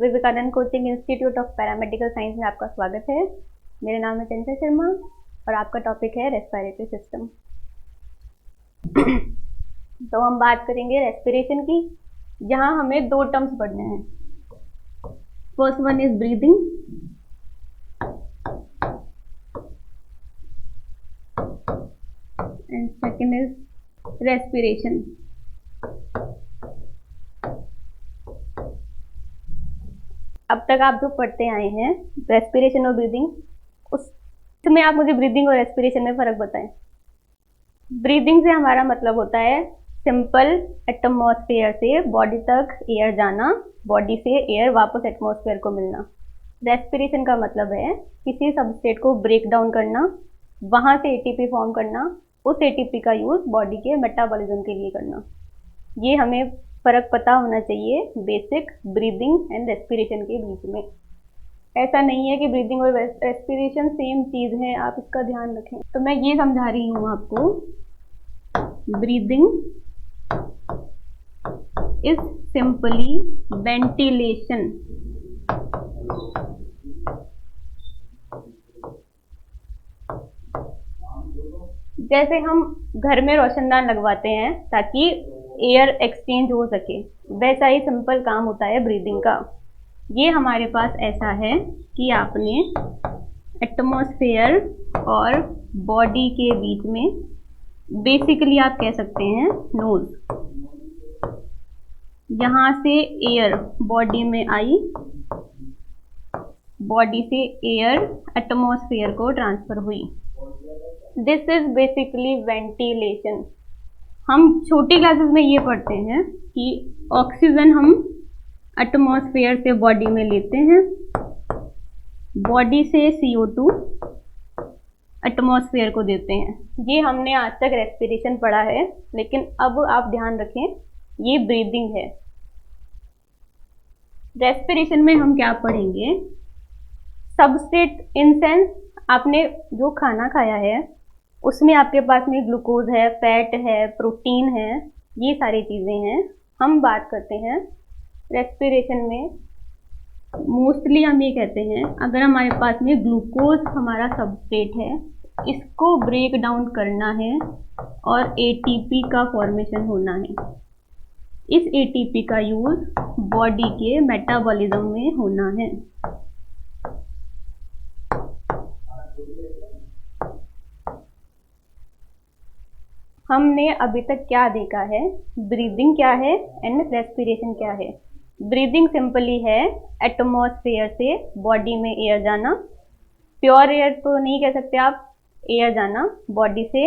Vivekananda coaching institute of paramedical science में आपका स्वागत है। मेरा नाम है चंचल शर्मा और आपका टॉपिक है रेस्पिरेटरी सिस्टम। तो हम बात करेंगे रेस्पिरेशन की, जहां हमें दो टर्म्स पढ़ने हैं। First one is breathing and second is respiration. अब तक आप जो पढ़ते आए हैं रेस्पिरेशन और ब्रीदिंग, उसमें आप मुझे ब्रीदिंग और रेस्पिरेशन में फ़र्क बताएं। ब्रीदिंग से हमारा मतलब होता है सिंपल एटमॉस्फेयर से बॉडी तक एयर जाना, बॉडी से एयर वापस एटमॉस्फेयर को मिलना। रेस्पिरेशन का मतलब है किसी सबस्टेट को ब्रेक डाउन करना, वहाँ से एटीपी फॉर्म करना, उस एटीपी का यूज़ बॉडी के मेटाबॉलिज्म के लिए करना। ये हमें फ़र्क पता होना चाहिए बेसिक ब्रीदिंग एंड रेस्पिरेशन के बीच में। ऐसा नहीं है कि ब्रीदिंग और रेस्पिरेशन सेम चीज़ है, आप इसका ध्यान रखें। तो मैं ये समझा रही हूँ आपको, ब्रीदिंग इज सिंपली वेंटिलेशन। जैसे हम घर में रोशनदान लगवाते हैं ताकि एयर एक्सचेंज हो सके, वैसा ही सिंपल काम होता है ब्रीदिंग का। ये हमारे पास ऐसा है कि आपने एटमॉस्फेयर और बॉडी के बीच में, बेसिकली आप कह सकते हैं नोज, यहाँ से एयर बॉडी में आई, बॉडी से एयर एटमॉस्फेयर को ट्रांसफर हुई। This is basically ventilation. हम छोटी क्लासेस में ये पढ़ते हैं कि ऑक्सीजन हम एटमॉस्फेयर से बॉडी में लेते हैं, बॉडी से CO2 एटमॉस्फेयर को देते हैं। ये हमने आज तक रेस्पिरेशन पढ़ा है, लेकिन अब आप ध्यान रखें ये ब्रीदिंग है। रेस्पिरेशन में हम क्या पढ़ेंगे, सबस्ट्रेट इन सेंस आपने जो खाना खाया है उसमें आपके पास में ग्लूकोज है, फैट है, प्रोटीन है, ये सारी चीज़ें हैं। हम बात करते हैं रेस्पिरेशन में, मोस्टली हम ये कहते हैं अगर हमारे पास में ग्लूकोज हमारा सबस्ट्रेट है, इसको ब्रेक डाउन करना है और एटीपी का फॉर्मेशन होना है। इस एटीपी का यूज़ बॉडी के मेटाबॉलिज्म में होना है। हमने अभी तक क्या देखा है, ब्रीदिंग क्या है एंड रेस्पिरेशन क्या है। ब्रीदिंग सिंपली है एटमॉस्फेयर से बॉडी में एयर जाना, प्योर एयर तो नहीं कह सकते आप, एयर जाना, बॉडी से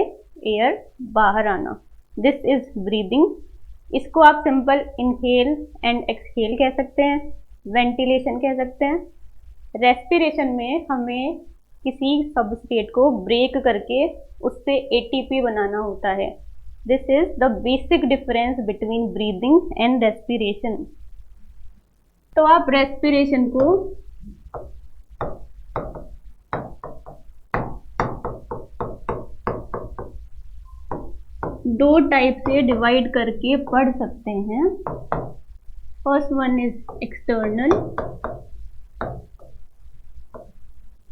एयर बाहर आना, दिस इज ब्रीदिंग। इसको आप सिंपल इनहेल एंड एक्सहेल कह सकते हैं, वेंटिलेशन कह सकते हैं। रेस्पिरेशन में हमें किसी सबस्टेट को ब्रेक करके उससे एटीपी बनाना होता है। This is the basic difference between breathing and respiration. तो आप रेस्पिरेशन को दो टाइप से डिवाइड करके पढ़ सकते हैं। First one is external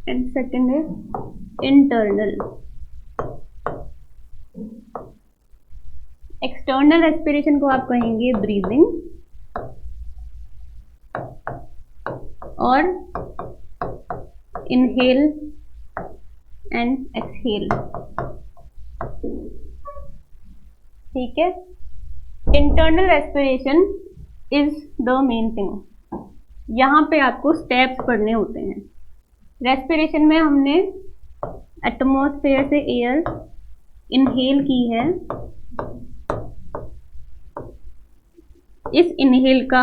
and second is internal. External respiration को आप कहेंगे ब्रीदिंग और इनहेल एंड एक्सहेल, ठीक है। Internal respiration is the main thing. यहाँ पे आपको स्टेप्स पढ़ने होते हैं। रेस्पिरेशन में हमने एटमॉस्फेयर से एयर इनहेल की है, इस इनहेल का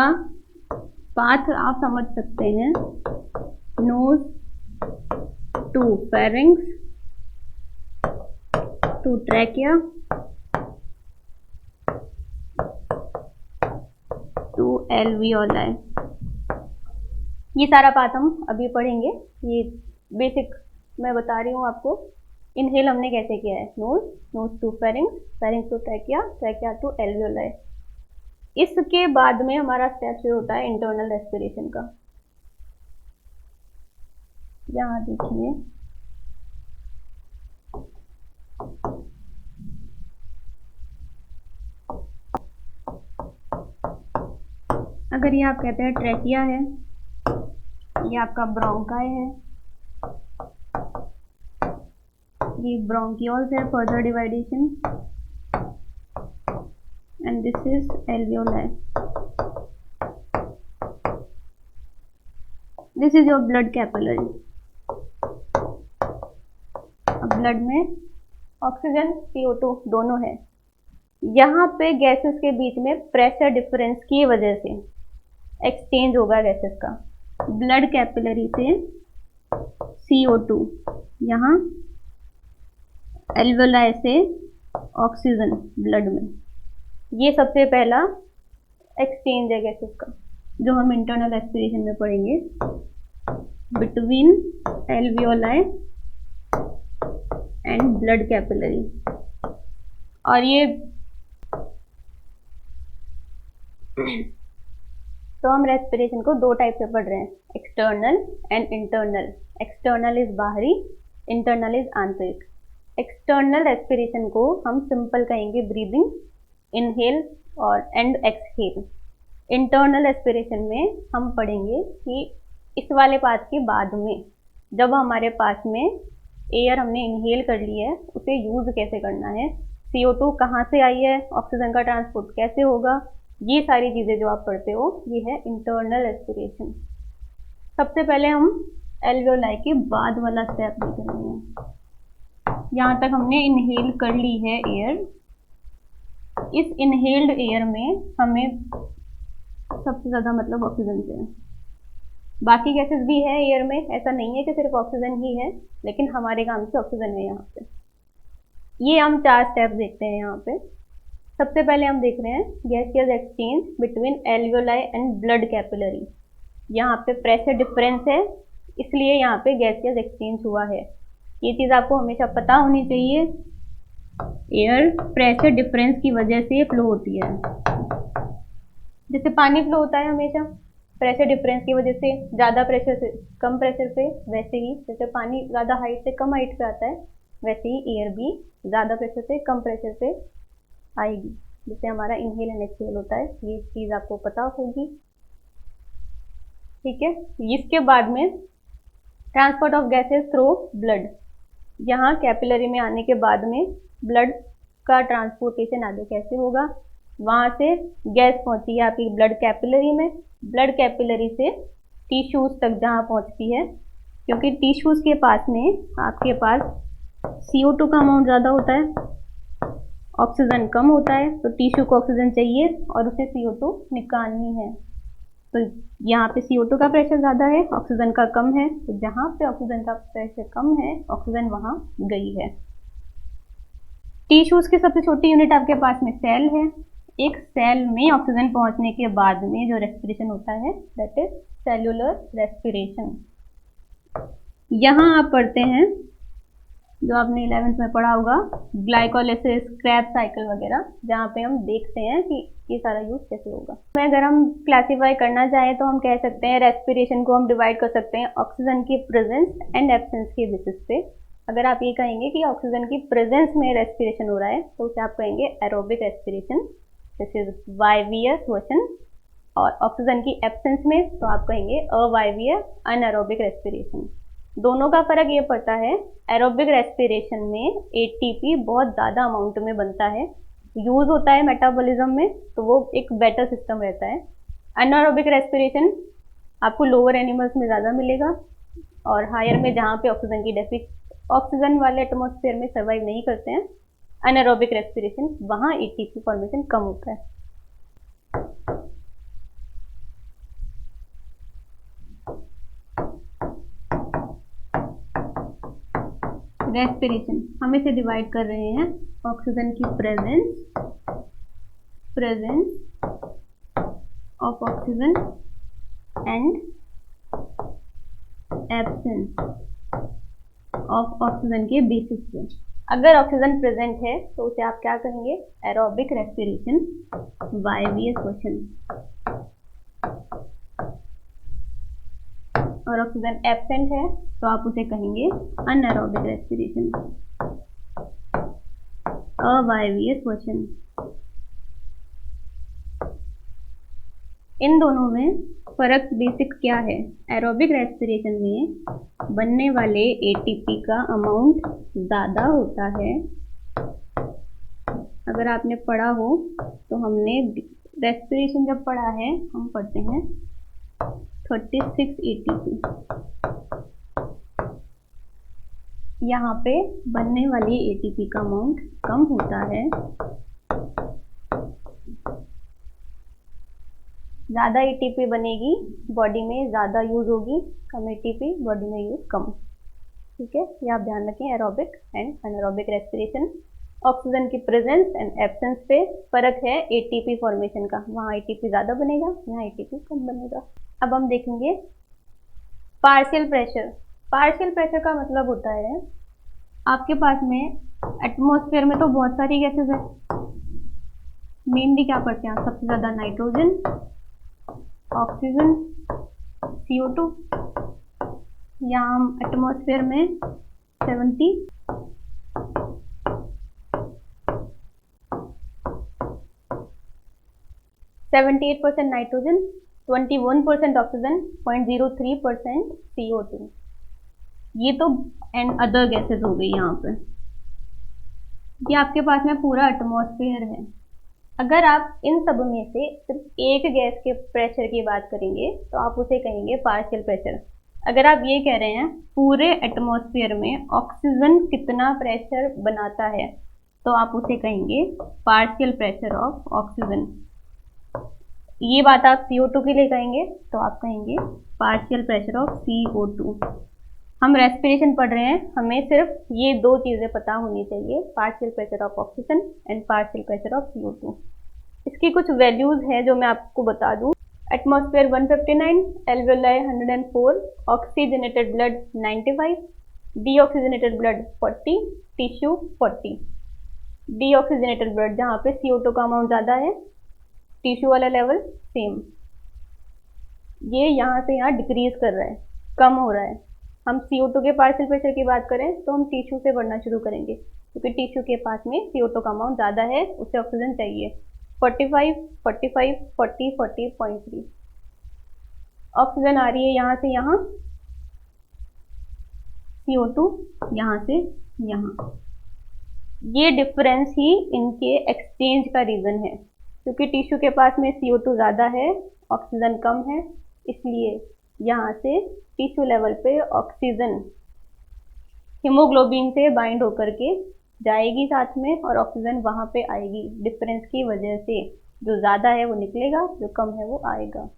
पाथ आप समझ सकते हैं, nose to pharynx to trachea to alveoli. ये सारा पाथ हम अभी पढ़ेंगे, ये बेसिक मैं बता रही हूँ आपको। इनहेल हमने कैसे किया है, nose to pharynx, pharynx to trachea, trachea to alveoli. इसके बाद में हमारा स्टेप शुरू होता है इंटरनल रेस्पिरेशन का। यहाँ देखिए, अगर ये आप कहते हैं ट्रैकिया है, ये आपका ब्रोंकाई है, ये ब्रोंकियोल्स है, further division, and this is alveoli. This is your blood capillary. अब ब्लड में ऑक्सीजन CO2 दोनों है। यहाँ पे गैसेस के बीच में प्रेशर डिफरेंस की वजह से एक्सचेंज होगा गैसेस का। ब्लड कैपिलरी से CO2, यहाँ एल्वियोलाई से ऑक्सीजन ब्लड में। ये सबसे पहला एक्सचेंज है गैसेस का, जो हम इंटरनल रेस्पिरेशन में पढ़ेंगे, between alveoli and blood capillary. और ये तो हम रेस्पिरेशन को दो टाइप से पढ़ रहे हैं, external and internal. External is बाहरी, इंटरनल इज आंतरिक। एक्सटर्नल रेस्पिरेशन को हम सिंपल कहेंगे ब्रीदिंग, इनहेल और एंड एक्सहेल। इंटरनल रेस्पिरेशन में हम पढ़ेंगे कि इस वाले पार्ट के बाद में, जब हमारे पास में एयर हमने इनहेल कर ली है, उसे यूज कैसे करना है, CO2 कहाँ से आई है, ऑक्सीजन का ट्रांसपोर्ट कैसे होगा, ये सारी चीज़ें जो आप पढ़ते हो, ये है इंटरनल रेस्पिरेशन। सबसे पहले हम एल्वियोलाई के बाद वाला स्टेप देख रहे हैं। यहाँ तक हमने इनहेल कर ली है एयर। इस इनहेल्ड एयर में हमें सबसे ज़्यादा मतलब ऑक्सीजन से है। बाकी गैसेस भी है एयर में, ऐसा नहीं है कि सिर्फ ऑक्सीजन ही है, लेकिन हमारे काम से ऑक्सीजन है यहाँ पे। ये हम 4 स्टेप देखते हैं यहाँ पे। सबसे पहले हम देख रहे हैं gaseous exchange between alveoli and blood capillary. यहाँ पे प्रेशर डिफरेंस है, इसलिए यहाँ पे गैसियस एक्सचेंज हुआ है। ये चीज़ आपको हमेशा पता होनी चाहिए। एयर प्रेशर डिफरेंस की वजह से फ्लो होती है। जैसे पानी फ्लो होता है हमेशा प्रेशर डिफरेंस की वजह से, ज़्यादा प्रेशर से कम प्रेशर पे, वैसे ही जैसे पानी ज़्यादा हाइट से कम हाइट पे आता है, वैसे ही एयर भी ज़्यादा प्रेशर से कम प्रेशर पे आएगी। जैसे हमारा इनहेल एंड एक्सहेल होता है, ये चीज़ आपको पता होगी। ठीक है, इसके बाद में transport of gases through blood. यहाँ कैपिलरी में आने के बाद में ब्लड का ट्रांसपोर्टेशन आगे कैसे होगा, वहाँ से गैस पहुँची है आपकी ब्लड कैपिलरी में, ब्लड कैपिलरी से टिश्यूज़ तक जहाँ पहुँचती है, क्योंकि टिश्यूज़ के पास में आपके पास CO2 का अमाउंट ज़्यादा होता है, ऑक्सीजन कम होता है, तो टिश्यू को ऑक्सीजन चाहिए और उसे CO2 निकालनी है। तो यहाँ पे CO2 का प्रेशर ज़्यादा है, ऑक्सीजन का कम है, तो जहाँ पे ऑक्सीजन का प्रेशर कम है, ऑक्सीजन वहाँ गई है। टिश्यूज़ की सबसे छोटी यूनिट आपके पास में सेल है। एक सेल में ऑक्सीजन पहुँचने के बाद में जो रेस्पिरेशन होता है, दैट इज सेल्यूलर रेस्पिरेशन। यहाँ आप पढ़ते हैं, जो आपने 11th में पढ़ा होगा, ग्लाइकोलाइसिस, क्रैब साइकिल वगैरह, जहाँ पे हम देखते हैं कि ये सारा यूज कैसे होगा। तो अगर हम क्लासीफाई करना चाहें तो हम कह सकते हैं रेस्पिरेशन को हम डिवाइड कर सकते हैं ऑक्सीजन की प्रेजेंस एंड एब्सेंस के बेसिस पे। अगर आप ये कहेंगे कि ऑक्सीजन की प्रेजेंस में रेस्पिरेशन हो रहा है, तो उसे आप कहेंगे एरोबिक रेस्पिरेशन, दिस इज वायवीय वर्जन। और ऑक्सीजन की एब्सेंस में तो आप कहेंगे अवायवीय अनएरोबिक रेस्पिरेशन। दोनों का फर्क ये पड़ता है, एरोबिक रेस्पिरेशन में ATP बहुत ज़्यादा अमाउंट में बनता है, यूज़ होता है मेटाबॉलिज्म में, तो वो एक बेटर सिस्टम रहता है। अनएरोबिक रेस्पिरेशन आपको लोअर एनिमल्स में ज़्यादा मिलेगा, और हायर में जहाँ पे ऑक्सीजन की ऑक्सीजन वाले एटमॉस्फेयर में सर्वाइव नहीं करते हैं, अनएरोबिक रेस्पिरेशन, वहाँ ATP फॉर्मेशन कम होता है। रेस्पिरेशन हम इसे डिवाइड कर रहे हैं ऑक्सीजन की presence of oxygen and absence of oxygen के बेसिस पे। अगर ऑक्सीजन प्रेजेंट है तो उसे आप क्या कहेंगे? Aerobic respiration. YVS question. और ऑक्सीजन एब्सेंट है तो आप उसे कहेंगे अनएरोबिक रेस्पिरेशन। YVS question. इन दोनों में फर्क बेसिक क्या है? एरोबिक रेस्पिरेशन में बनने वाले ATP का अमाउंट ज़्यादा होता है। अगर आपने पढ़ा हो तो हमने रेस्पिरेशन जब पढ़ा है, हम पढ़ते हैं 36 ATP। यहाँ पे बनने वाली ATP का अमाउंट कम होता है। ज़्यादा ATP बनेगी, बॉडी में ज़्यादा यूज होगी, कम ATP बॉडी में यूज कम। ठीक है, ये आप ध्यान रखें। Aerobic and anaerobic respiration, oxygen की प्रेजेंस एंड एब्सेंस पे फर्क है ATP फॉर्मेशन का। वहाँ ATP ज़्यादा बनेगा, यहाँ ATP कम बनेगा। अब हम देखेंगे पार्शियल प्रेशर। पार्शियल प्रेशर का मतलब होता है आपके पास में एटमॉस्फेयर में तो बहुत सारी गैसेस है, मेनली क्या पढ़ते हैं आप? सबसे ज़्यादा नाइट्रोजन, ऑक्सीजन, CO2। यहाँ हम एटमॉस्फेयर में 78% नाइट्रोजन, 21% ऑक्सीजन, 0.03% CO2। ये तो एंड अदर गैसेस हो गई। यहाँ पर ये आपके पास में पूरा एटमॉस्फेयर है। अगर आप इन सब में से सिर्फ एक गैस के प्रेशर की बात करेंगे तो आप उसे कहेंगे पार्शियल प्रेशर। अगर आप ये कह रहे हैं पूरे एटमॉस्फेयर में ऑक्सीजन कितना प्रेशर बनाता है तो आप उसे कहेंगे पार्शियल प्रेशर ऑफ ऑक्सीजन। ये बात आप CO2 के लिए कहेंगे तो आप कहेंगे पार्शियल प्रेशर ऑफ CO2। हम रेस्पिरेशन पढ़ रहे हैं, हमें सिर्फ ये दो चीज़ें पता होनी चाहिए, partial pressure of oxygen and partial pressure of CO2। इसकी कुछ वैल्यूज़ है जो मैं आपको बता दूं। Atmosphere 159, alveoli 104, oxygenated blood 95, deoxygenated blood 40, tissue 40। Deoxygenated blood जहाँ पे CO2 का अमाउंट ज़्यादा है, टिश्यू वाला लेवल सेम। ये यहाँ से यहाँ डिक्रीज कर रहा है, कम हो रहा है। हम CO2 के पार्शियल प्रेशर की बात करें तो हम टिश्यू से बढ़ना शुरू करेंगे, क्योंकि टिश्यू के पास में CO2 का अमाउंट ज़्यादा है, उसे ऑक्सीजन चाहिए। 45, 45, 40, 40.3 ऑक्सीजन आ रही है यहाँ से यहाँ, CO2 यहाँ से यहाँ। ये डिफरेंस ही इनके एक्सचेंज का रीज़न है, क्योंकि टिश्यू के पास में CO2 ज़्यादा है, ऑक्सीजन कम है, इसलिए यहाँ से टिश्यू लेवल पे ऑक्सीजन हीमोग्लोबिन से बाइंड होकर के जाएगी साथ में और ऑक्सीजन वहाँ पे आएगी। डिफरेंस की वजह से जो ज़्यादा है वो निकलेगा, जो कम है वो आएगा।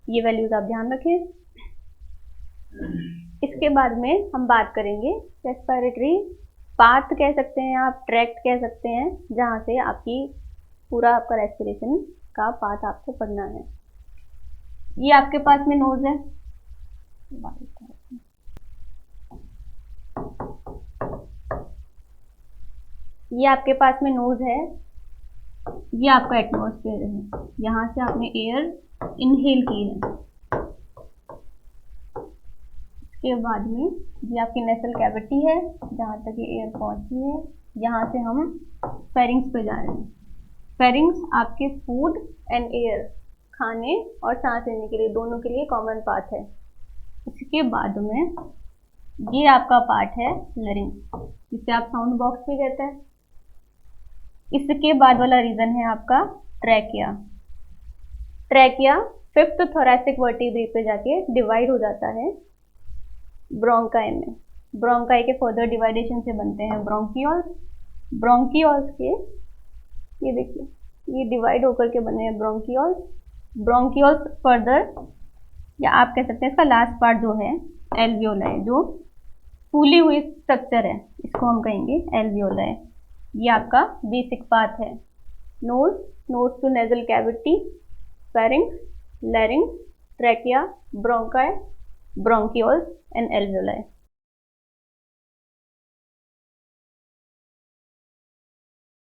ये वैल्यूज़ आप ध्यान रखें। इसके बाद में हम बात करेंगे रेस्पिरेटरी पाथ कह सकते हैं आप, ट्रैक्ट कह सकते हैं, जहाँ से आपकी पूरा आपका रेस्पिरेशन का पाथ आपको पढ़ना है। ये आपके पास में नोज है, ये आपके पास में नोज है, ये आपका एटमॉस्फेयर है, यहाँ से आपने एयर इनहेल की है। इसके बाद में ये आपकी नेसल कैविटी है, जहाँ तक ये एयर पहुँची है, यहाँ से हम फेरिंग्स पे जा रहे हैं। फेरिंग्स आपके फूड एंड एयर, खाने और सांस लेने के लिए, दोनों के लिए कॉमन पार्ट है। इसके बाद में ये आपका पार्ट है लरिंक्स, जिसे आप साउंड बॉक्स भी कहते हैं। इसके बाद वाला रीजन है आपका trachea. Trachea 5th thoracic vertebrae पे जाके डिवाइड हो जाता है ब्रोंकाई में। ब्रोंकाई के फर्दर डिवाइडेशन से बनते हैं ब्रोंकियोल्स। ब्रोंकियोल्स के ये देखिए, ये डिवाइड होकर के बने हैं ब्रोंकियोल्स। ब्रोंकियोल्स फर्दर, या आप कह सकते हैं इसका लास्ट पार्ट जो है एल्वियोलाई, जो फूली हुई स्ट्रक्चर है, इसको हम कहेंगे एल्वियोलाई। ये आपका बेसिक पाथ है। Nose, nose to nasal cavity, pharynx, larynx, trachea, bronchi, bronchioles and alveoli.